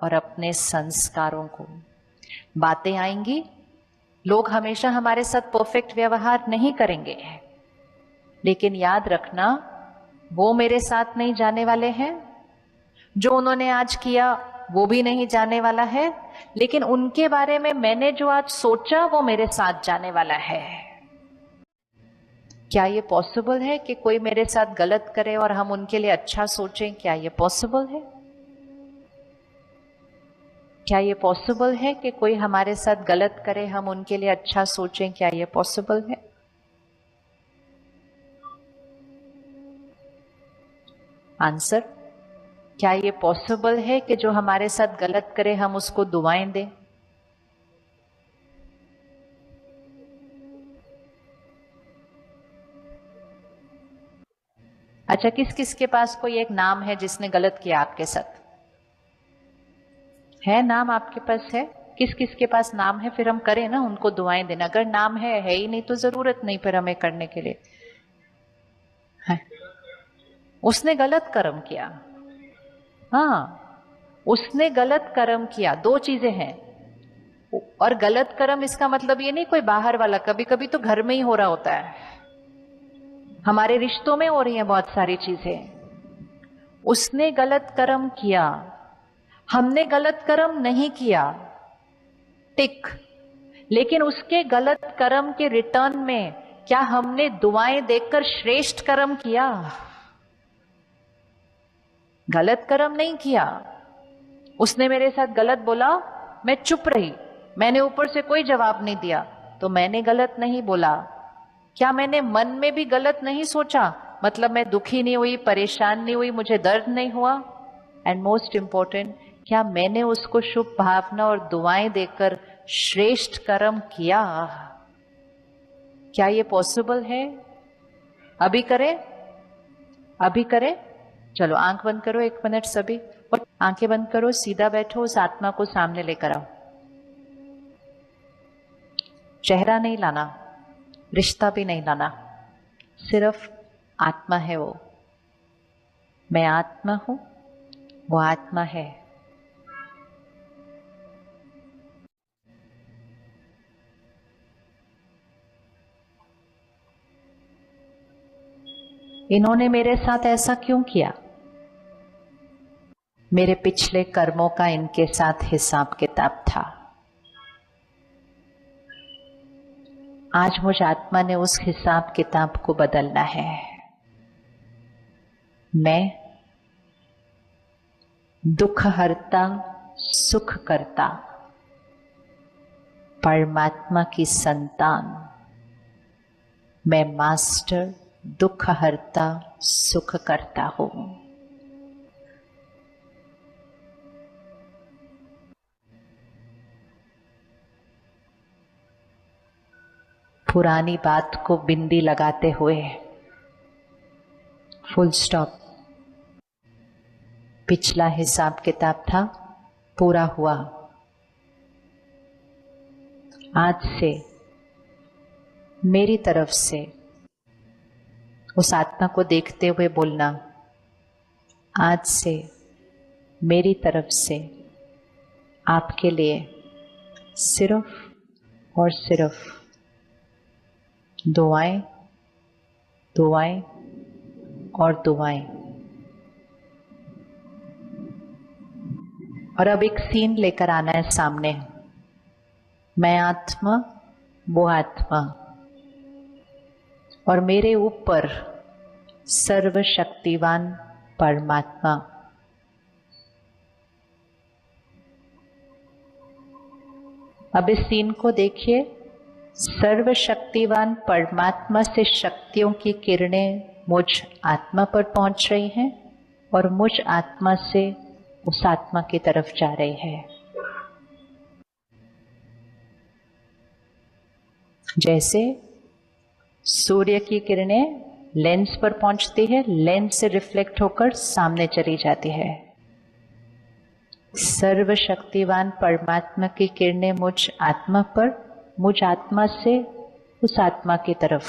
और अपने संस्कारों को। बातें आएंगी, लोग हमेशा हमारे साथ परफेक्ट व्यवहार नहीं करेंगे, लेकिन याद रखना वो मेरे साथ नहीं जाने वाले हैं। जो उन्होंने आज किया वो भी नहीं जाने वाला है, लेकिन उनके बारे में मैंने जो आज सोचा वो मेरे साथ जाने वाला है। क्या ये पॉसिबल है कि कोई मेरे साथ गलत करे और हम उनके लिए अच्छा सोचें? क्या ये पॉसिबल है? क्या ये पॉसिबल है कि कोई हमारे साथ गलत करे, हम उनके लिए अच्छा सोचें? क्या ये पॉसिबल है? आंसर, क्या ये पॉसिबल है कि जो हमारे साथ गलत करे हम उसको दुआएं दें? अच्छा, किस किस के पास कोई एक नाम है जिसने गलत किया आपके साथ? है नाम आपके पास? है? किस किस के पास नाम है? फिर हम करें ना, उनको दुआएं देना। अगर नाम है ही नहीं तो जरूरत नहीं फिर हमें करने के लिए। है? उसने गलत कर्म किया। हाँ, उसने गलत कर्म किया। दो चीजें हैं। और गलत कर्म इसका मतलब ये नहीं कोई बाहर वाला, कभी कभी तो घर में ही हो रहा होता है, हमारे रिश्तों में हो रही है बहुत सारी चीजें। उसने गलत कर्म किया, हमने गलत कर्म नहीं किया, टिक। लेकिन उसके गलत कर्म के रिटर्न में क्या हमने दुआएं देकर श्रेष्ठ कर्म किया? गलत कर्म नहीं किया। उसने मेरे साथ गलत बोला, मैं चुप रही, मैंने ऊपर से कोई जवाब नहीं दिया, तो मैंने गलत नहीं बोला। क्या मैंने मन में भी गलत नहीं सोचा? मतलब मैं दुखी नहीं हुई, परेशान नहीं हुई, मुझे दर्द नहीं हुआ? एंड मोस्ट इंपॉर्टेंट, क्या मैंने उसको शुभ भावना और दुआएं देकर श्रेष्ठ कर्म किया? क्या ये पॉसिबल है? अभी करें? अभी करें? चलो आंख बंद करो 1 मिनट सभी, और आंखें बंद करो, सीधा बैठो, उस आत्मा को सामने लेकर आओ। चेहरा नहीं लाना, रिश्ता भी नहीं लाना, सिर्फ आत्मा है वो। मैं आत्मा हूं, वो आत्मा है। इन्होंने मेरे साथ ऐसा क्यों किया? मेरे पिछले कर्मों का इनके साथ हिसाब किताब था। आज मुझ आत्मा ने उस हिसाब किताब को बदलना है। मैं दुख हरता, सुख करता, परमात्मा की संतान। मैं मास्टर दुख हरता, सुख करता हूं। पुरानी बात को बिंदी लगाते हुए फुल स्टॉप। पिछला हिसाब किताब था, पूरा हुआ। आज से मेरी तरफ से उस आत्मा को देखते हुए बोलना, आज से मेरी तरफ से आपके लिए सिर्फ और सिर्फ दुआएं, दुआएं और दुआएं। और अब एक सीन लेकर आना है सामने। मैं आत्मा, वो आत्मा, और मेरे ऊपर सर्वशक्तिवान परमात्मा। अब इस सीन को देखिए। सर्वशक्तिवान परमात्मा से शक्तियों की किरणें मुझ आत्मा पर पहुंच रही हैं और मुझ आत्मा से उस आत्मा की तरफ जा रही है। जैसे सूर्य की किरणें लेंस पर पहुंचती है, लेंस से रिफ्लेक्ट होकर सामने चली जाती है। सर्वशक्तिवान परमात्मा की किरणें मुझ आत्मा पर, मुझ आत्मा से उस आत्मा की तरफ।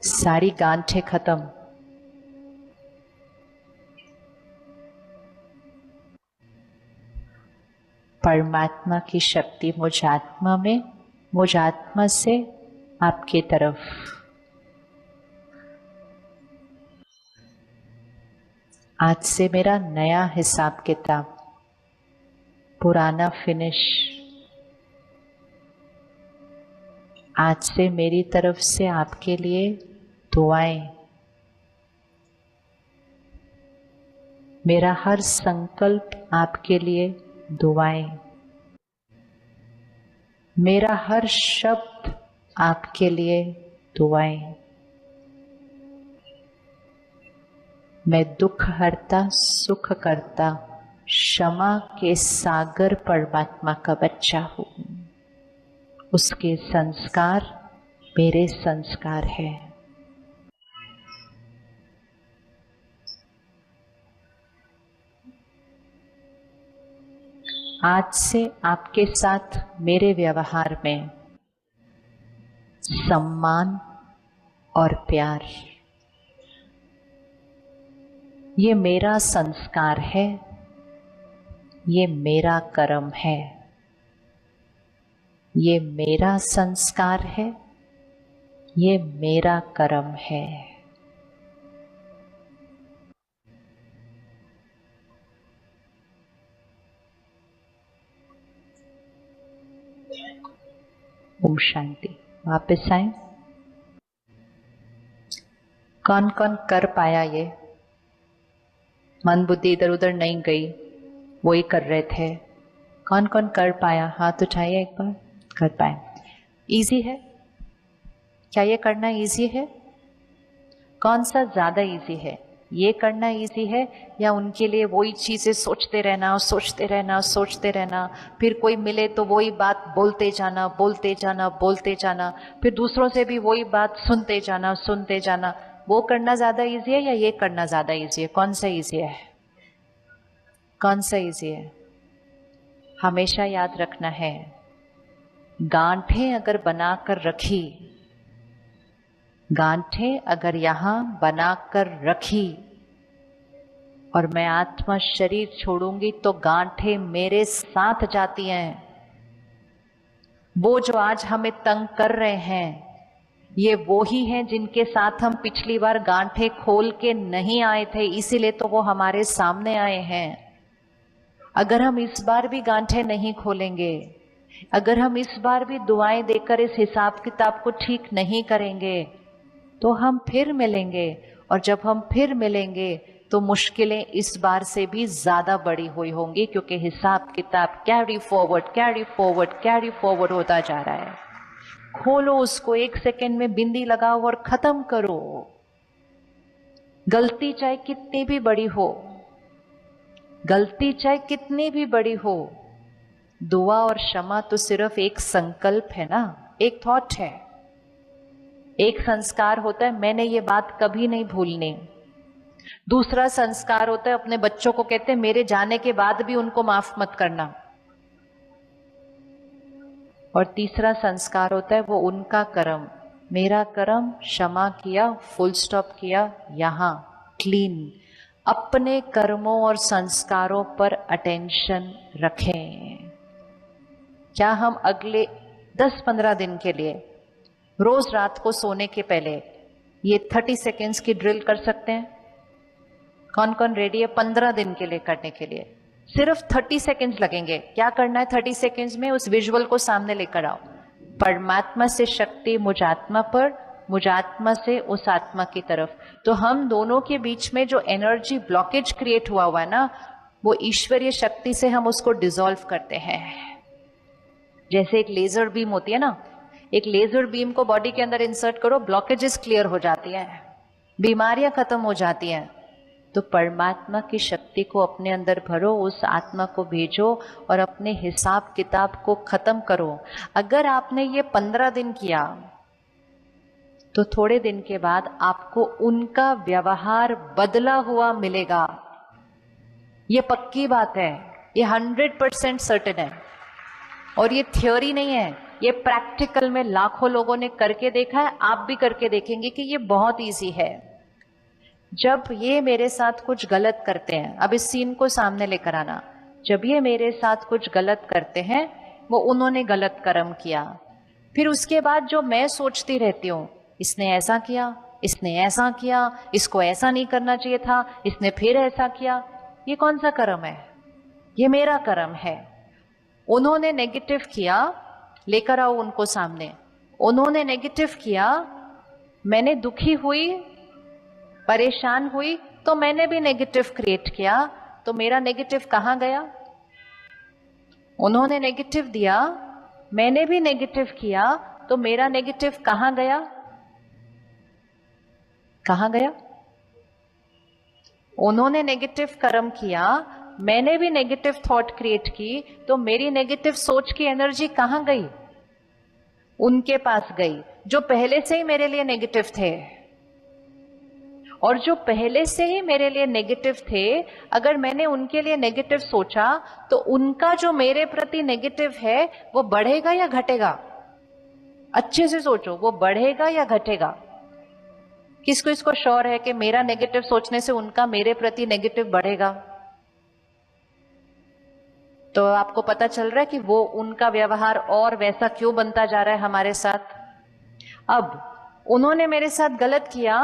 सारी गांठें खत्म, परमात्मा की शक्ति मुझ आत्मा में, मुझ आत्मा से आपकी तरफ। आज से मेरा नया हिसाब किताब, पुराना फिनिश। आज से मेरी तरफ से आपके लिए दुआएं। मेरा हर संकल्प आपके लिए दुआएं। मेरा हर शब्द आपके लिए दुआएं। मैं दुख हरता सुख करता क्षमा के सागर परमात्मा का बच्चा हूं। उसके संस्कार मेरे संस्कार है। आज से आपके साथ मेरे व्यवहार में सम्मान और प्यार, ये मेरा संस्कार है, ये मेरा कर्म है। ये मेरा संस्कार है, ये मेरा कर्म है। ओम शांति। वापस आए। कौन कौन कर पाया ये? मन बुद्धि इधर उधर नहीं गई, वही कर रहे थे। कौन कौन कर पाया? हाथ उठाइए एक बार। कर पाए। इजी है क्या? ये करना इजी है? कौन सा ज्यादा इजी है? ये करना इजी है या उनके लिए वही चीजें सोचते रहना, सोचते रहना, सोचते रहना, फिर कोई मिले तो वही बात बोलते जाना, बोलते जाना, बोलते जाना, फिर दूसरों से भी वही बात सुनते जाना, सुनते जाना, वो करना ज्यादा इजी है या ये करना ज्यादा इजी है? कौन सा इजी है? कौन सा इजी है? हमेशा याद रखना है, गांठें अगर बनाकर रखी, गांठें अगर यहां बनाकर रखी और मैं आत्मा शरीर छोड़ूंगी तो गांठें मेरे साथ जाती हैं। वो जो आज हमें तंग कर रहे हैं, ये वो ही हैं जिनके साथ हम पिछली बार गांठें खोल के नहीं आए थे, इसीलिए तो वो हमारे सामने आए हैं। अगर हम इस बार भी गांठें नहीं खोलेंगे, अगर हम इस बार भी दुआएं देकर इस हिसाब किताब को ठीक नहीं करेंगे, तो हम फिर मिलेंगे, और जब हम फिर मिलेंगे तो मुश्किलें इस बार से भी ज्यादा बड़ी हुई होंगी, क्योंकि हिसाब किताब carry forward, carry forward, carry forward होता जा रहा है। खोलो उसको, 1 सेकेंड में बिंदी लगाओ और खत्म करो। गलती चाहे कितनी भी बड़ी हो, गलती चाहे कितनी भी बड़ी हो, दुआ और क्षमा तो सिर्फ एक संकल्प है ना, एक थॉट है, एक संस्कार होता है, मैंने ये बात कभी नहीं भूलनी। दूसरा संस्कार होता है, अपने बच्चों को कहते हैं मेरे जाने के बाद भी उनको माफ मत करना। और तीसरा संस्कार होता है वो उनका कर्म, मेरा कर्म क्षमा किया, फुल स्टॉप किया, यहां क्लीन। अपने कर्मों और संस्कारों पर अटेंशन रखें। क्या हम अगले 10-15 दिन के लिए रोज रात को सोने के पहले ये 30 सेकेंड्स की ड्रिल कर सकते हैं? कौन कौन रेडी है 15 दिन के लिए करने के लिए? सिर्फ 30 सेकेंड्स लगेंगे। क्या करना है 30 सेकेंड्स में? उस विजुअल को सामने लेकर आओ। परमात्मा से शक्ति मुझ आत्मा पर, मुझ आत्मा से उस आत्मा की तरफ। तो हम दोनों के बीच में जो एनर्जी ब्लॉकेज क्रिएट हुआ है ना, वो ईश्वरीय शक्ति से हम उसको डिसॉल्व करते हैं। जैसे एक लेजर बीम होती है ना, एक लेजर बीम को बॉडी के अंदर इंसर्ट करो, ब्लॉकेजेस क्लियर हो जाती हैं, बीमारियां खत्म हो जाती हैं। तो परमात्मा की शक्ति को अपने अंदर भरो, उस आत्मा को भेजो और अपने हिसाब किताब को खत्म करो। अगर आपने ये 15 दिन किया तो थोड़े दिन के बाद आपको उनका व्यवहार बदला हुआ मिलेगा। ये पक्की बात है, ये 100% सर्टेन है। और ये थ्योरी नहीं है, ये प्रैक्टिकल में लाखों लोगों ने करके देखा है, आप भी करके देखेंगे कि ये बहुत इजी है। जब ये मेरे साथ कुछ गलत करते हैं, अब इस सीन को सामने लेकर आना, जब ये मेरे साथ कुछ गलत करते हैं, वो उन्होंने गलत कर्म किया, फिर उसके बाद जो मैं सोचती रहती हूँ, इसने ऐसा किया, इसने ऐसा किया, इसको ऐसा नहीं करना चाहिए था, इसने फिर ऐसा किया, ये कौन सा कर्म है? ये मेरा कर्म है। उन्होंने नेगेटिव किया, लेकर आओ उनको सामने। उन्होंने नेगेटिव किया, मैंने दुखी हुई, परेशान हुई, तो मैंने भी नेगेटिव क्रिएट किया, तो मेरा नेगेटिव कहां गया? उन्होंने नेगेटिव दिया, मैंने भी नेगेटिव किया, तो मेरा नेगेटिव कहां गया? कहां गया? उन्होंने नेगेटिव कर्म किया, मैंने भी नेगेटिव थॉट क्रिएट की, तो मेरी नेगेटिव सोच की एनर्जी कहां गई? उनके पास गई, जो पहले से ही मेरे लिए नेगेटिव थे। और जो पहले से ही मेरे लिए नेगेटिव थे, अगर मैंने उनके लिए नेगेटिव सोचा, तो उनका जो मेरे प्रति नेगेटिव है वो बढ़ेगा या घटेगा? अच्छे से सोचो, वो बढ़ेगा या घटेगा? किसको इसको श्योर है कि मेरा नेगेटिव सोचने से उनका मेरे प्रति नेगेटिव बढ़ेगा? तो आपको पता चल रहा है कि वो उनका व्यवहार और वैसा क्यों बनता जा रहा है हमारे साथ। अब उन्होंने मेरे साथ गलत किया,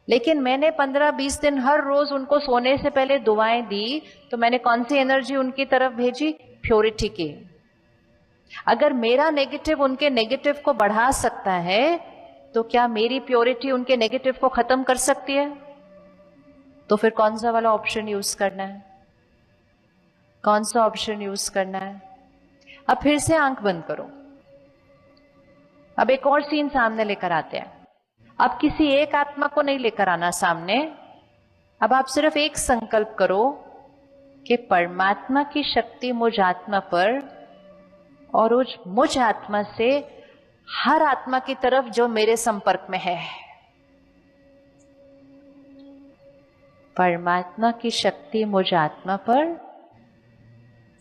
लेकिन मैंने 15-20 दिन हर रोज उनको सोने से पहले दुआएं दी, तो मैंने कौन सी एनर्जी उनकी तरफ भेजी? प्योरिटी की। अगर मेरा नेगेटिव उनके नेगेटिव को बढ़ा सकता है, तो क्या मेरी प्योरिटी उनके नेगेटिव को खत्म कर सकती है? तो फिर कौन सा वाला ऑप्शन यूज करना है? कौन सा ऑप्शन यूज करना है? अब फिर से आंख बंद करो। अब एक और सीन सामने लेकर आते हैं। अब किसी एक आत्मा को नहीं लेकर आना सामने। अब आप सिर्फ एक संकल्प करो कि परमात्मा की शक्ति मुझ आत्मा पर और उस मुझ आत्मा से हर आत्मा की तरफ जो मेरे संपर्क में है। परमात्मा की शक्ति मुझ आत्मा पर,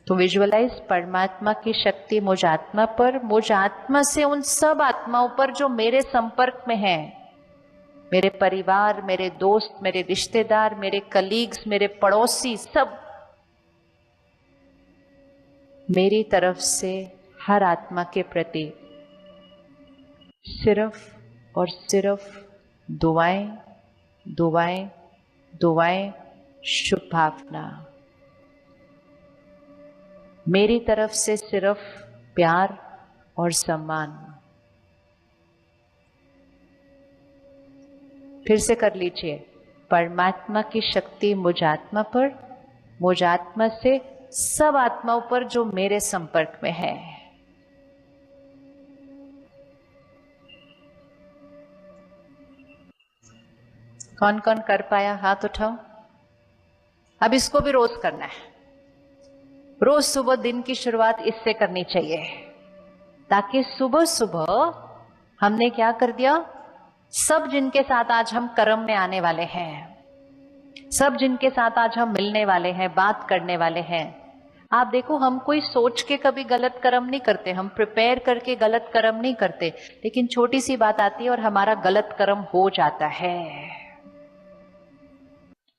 तो विजुअलाइज परमात्मा की शक्ति मुझ आत्मा पर, मुझ आत्मा से उन सब आत्माओं पर जो मेरे संपर्क में है, मेरे परिवार, मेरे दोस्त, मेरे रिश्तेदार, मेरे कलीग्स, मेरे पड़ोसी, सब मेरी तरफ से हर आत्मा के प्रति सिर्फ और सिर्फ दुआएं, दुआएं, दुआएं, शुभ भावना। मेरी तरफ से सिर्फ प्यार और सम्मान। फिर से कर लीजिए। परमात्मा की शक्ति मुझ आत्मा पर, मुझ आत्मा से सब आत्माओं पर जो मेरे संपर्क में है। कौन कौन कर पाया? हाथ उठाओ। अब इसको भी रोज करना है। रोज सुबह दिन की शुरुआत इससे करनी चाहिए, ताकि सुबह सुबह हमने क्या कर दिया? सब जिनके साथ आज हम कर्म में आने वाले हैं, सब जिनके साथ आज हम मिलने वाले हैं, बात करने वाले हैं, आप देखो, हम कोई सोच के कभी गलत कर्म नहीं करते, हम प्रिपेयर करके गलत कर्म नहीं करते, लेकिन छोटी सी बात आती है और हमारा गलत कर्म हो जाता है।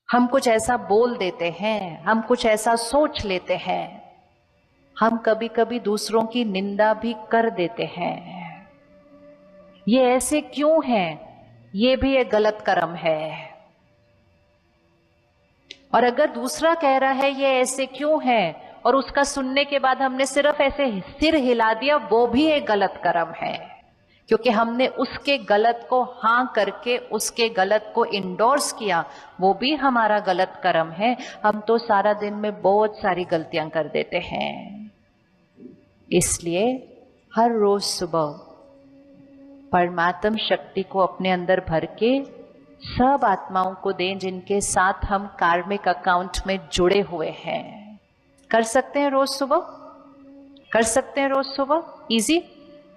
हम कुछ ऐसा बोल देते हैं, हम कुछ ऐसा सोच लेते हैं, हम कभी कभी दूसरों की निंदा भी कर देते हैं। ये ऐसे क्यों है? ये भी एक गलत कर्म है। और अगर दूसरा कह रहा है ये ऐसे क्यों है, और उसका सुनने के बाद हमने सिर्फ ऐसे सिर हिला दिया, वो भी एक गलत कर्म है, क्योंकि हमने उसके गलत को हां करके उसके गलत को इंडोर्स किया, वो भी हमारा गलत कर्म है। हम तो सारा दिन में बहुत सारी गलतियां कर देते हैं। इसलिए हर रोज सुबह परमात्म शक्ति को अपने अंदर भर के सब आत्माओं को दें जिनके साथ हम कार्मिक अकाउंट में जुड़े हुए हैं। कर सकते हैं रोज सुबह? कर सकते हैं रोज सुबह? इजी।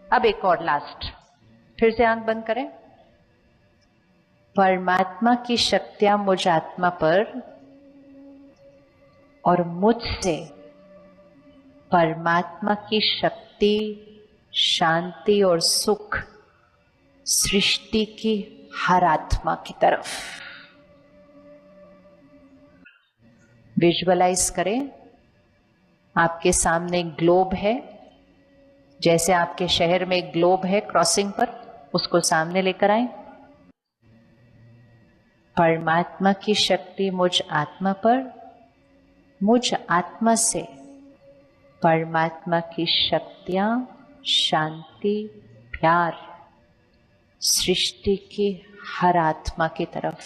अब एक और लास्ट, फिर से आंख बंद करें। परमात्मा की शक्तियां मुझ आत्मा पर और मुझसे परमात्मा की शक्ति, शांति और सुख सृष्टि की हर आत्मा की तरफ। विजुअलाइज करें आपके सामने ग्लोब है, जैसे आपके शहर में एक ग्लोब है क्रॉसिंग पर, उसको सामने लेकर आए। परमात्मा की शक्ति मुझ आत्मा पर, मुझ आत्मा से परमात्मा की शक्तियां, शांति, प्यार सृष्टि की हर आत्मा की तरफ।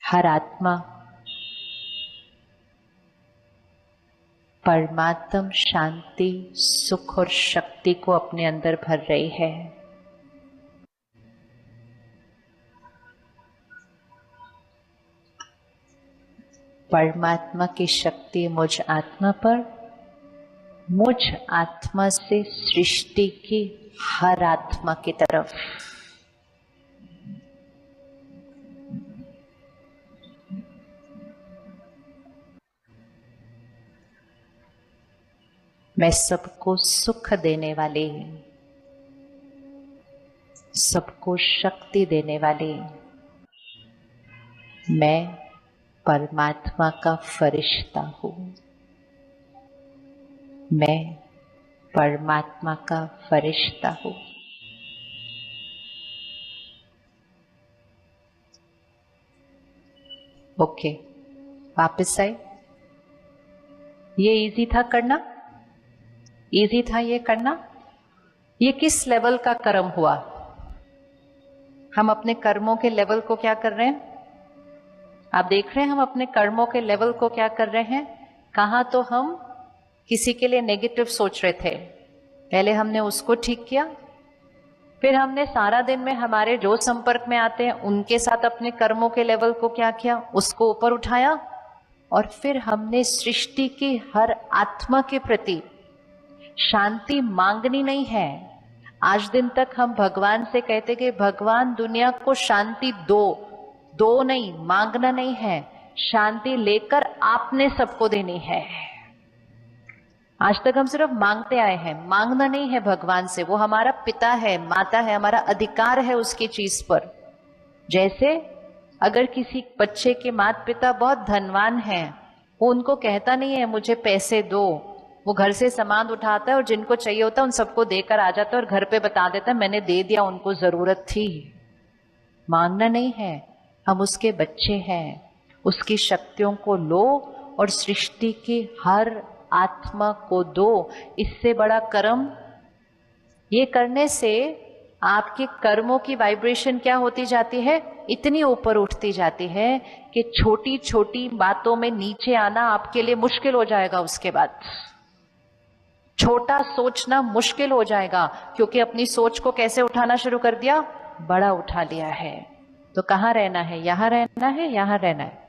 हर आत्मा परमात्म शांति, सुख और शक्ति को अपने अंदर भर रही है। परमात्मा की शक्ति मुझ आत्मा पर, मुझ आत्मा से सृष्टि की हर आत्मा की तरफ। मैं सबको सुख देने वाली, सबको शक्ति देने वाली, मैं परमात्मा का फरिश्ता हूं। मैं परमात्मा का फरिश्ता हूं। ओके, वापस आए। ये इजी था करना, इजी था ये करना। ये किस लेवल का कर्म हुआ? हम अपने कर्मों के लेवल को क्या कर रहे हैं? आप देख रहे हैं हम अपने कर्मों के लेवल को क्या कर रहे हैं? कहाँ तो हम किसी के लिए नेगेटिव सोच रहे थे, पहले हमने उसको ठीक किया, फिर हमने सारा दिन में हमारे जो संपर्क में आते हैं उनके साथ अपने कर्मों के लेवल को क्या किया, उसको ऊपर उठाया, और फिर हमने सृष्टि की हर आत्मा के प्रति शांति मांगनी नहीं है। आज दिन तक हम भगवान से कहते कि भगवान दुनिया को शांति दो, दो नहीं, मांगना नहीं है, शांति लेकर आपने सबको देनी है। आज तक हम सिर्फ मांगते आए हैं, मांगना नहीं है भगवान से। वो हमारा पिता है, माता है, हमारा अधिकार है उसकी चीज पर। जैसे अगर किसी बच्चे के माता पिता बहुत धनवान हैं, वो उनको कहता नहीं है मुझे पैसे दो, वो घर से सामान उठाता है और जिनको चाहिए होता है उन सबको देकर आ जाता है और घर पे बता देता है मैंने दे दिया, उनको जरूरत थी। मांगना नहीं है, हम उसके बच्चे हैं। उसकी शक्तियों को लो और सृष्टि की हर आत्मा को दो। इससे बड़ा कर्म ये करने से आपके कर्मों की वाइब्रेशन क्या होती जाती है? इतनी ऊपर उठती जाती है कि छोटी छोटी बातों में नीचे आना आपके लिए मुश्किल हो जाएगा। उसके बाद छोटा सोचना मुश्किल हो जाएगा, क्योंकि अपनी सोच को कैसे उठाना शुरू कर दिया? बड़ा उठा लिया है। तो कहाँ रहना है? यहां रहना है, यहां रहना है।